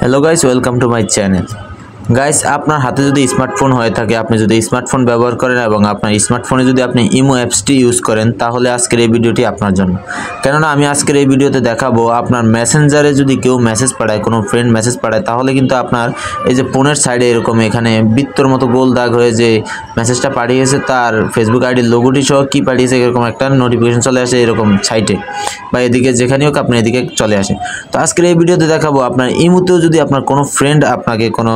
Hello guys, welcome to my channel. Guys, আপনার হাতে যদি স্মার্টফোন হয়ে থাকে, আপনি যদি স্মার্টফোন ব্যবহার করেন এবং আপনার স্মার্টফোনে যদি আপনি ইমো অ্যাপসটি ইউজ করেন, তাহলে আজকের এই ভিডিওটি আপনার জন্য। কেননা আমি আজকের এই ভিডিওতে দেখাবো আপনার মেসেঞ্জারে যদি কেউ মেসেজ পাঠায়, কোনো ফ্রেন্ড মেসেজ পাঠায়, তাহলে কিন্তু আপনার এই যে ফোনের সাইডে এরকম এখানে বৃত্তর মতো গোল দাগ হয়ে যে মেসেজটা পাঠিয়েছে তার ফেসবুক আইডির লোগোটি সহ কী পাঠিয়েছে এরকম একটা নোটিফিকেশন চলে আসে এরকম সাইটে বা এদিকে যেখানে হোক আপনি এদিকে চলে আসে। তো আজকের এই ভিডিওতে দেখাবো আপনার ইমোতেও যদি আপনার কোনো ফ্রেন্ড আপনাকে কোনো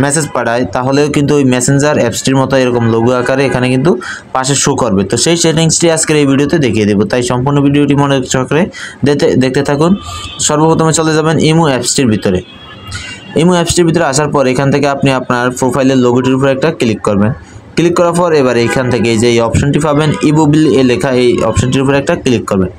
মেসেজ পাঠায়, তাহলেও কিন্তু ওই মেসেঞ্জার অ্যাপসটির মতো এরকম লোগো আকারে এখানে কিন্তু পাশে শো করবে। তো সেই সেটিংসটি আজকের এই ভিডিওতে দেখিয়ে দেবো, তাই সম্পূর্ণ ভিডিওটি মনে চক্রে দেখতে থাকুন। সর্বপ্রথমে চলে যাবেন ইমো অ্যাপসটির ভিতরে। ইমো অ্যাপসটির ভিতরে আসার পর এখান থেকে আপনি আপনার প্রোফাইলের লোগোটির উপর একটা ক্লিক করবেন। ক্লিক করার পর এবার এখান থেকে এই যে এই অপশনটি পাবেন ইবোবিল এ লেখা, এই অপশনটির উপর একটা ক্লিক করবেন।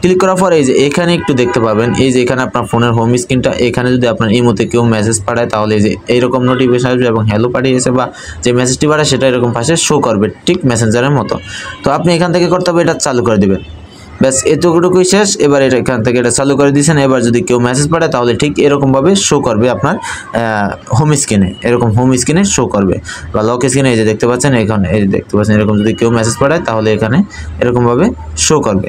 ক্লিক করার পর এই যে এখানে একটু দেখতে পাবেন, এই যে এখানে আপনার ফোনের হোম স্ক্রিনটা, এখানে যদি আপনার ইমোতে কেউ মেসেজ পাঠায় তাহলে এই যে এইরকম নোটিফিকেশন আসবে এবং হ্যালো পাঠিয়েছে বা যে মেসেজটি পাঠায় সেটা এরকম পাশে শো করবে, ঠিক মেসেঞ্জারের মতো। তো আপনি এখান থেকে করতে হবে এটা চালু করে দেবেন। ব্যাস এতটুকুই শেষ। এবার এটা এখান থেকে এটা চালু করে দিয়েছেন। এবার যদি কেউ মেসেজ পাঠায় তাহলে ঠিক এরকমভাবে শো করবে আপনার হোম স্ক্রিনে, এরকম হোম স্ক্রিনে শো করবে বা লক স্ক্রিনে এই যে দেখতে পাচ্ছেন, এখানে এই যে দেখতে পাচ্ছেন এরকম যদি কেউ মেসেজ পাঠায় তাহলে এখানে এরকমভাবে শো করবে।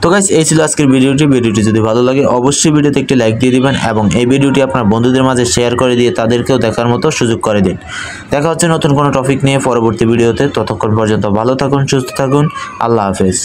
তো গাইস, এই ছিল আজকের ভিডিওটি যদি ভালো লাগে অবশ্যই ভিডিওতে একটি লাইক দিয়ে দিবেন এবং এই ভিডিওটি আপনার বন্ধুদের মাঝে শেয়ার করে দিয়ে তাদেরকেও দেখার মতো সুযোগ করে দিন। দেখা হচ্ছে নতুন কোনো টপিক নিয়ে পরবর্তী ভিডিওতে। ততক্ষণ পর্যন্ত ভালো থাকুন, সুস্থ থাকুন। আল্লাহ হাফেজ।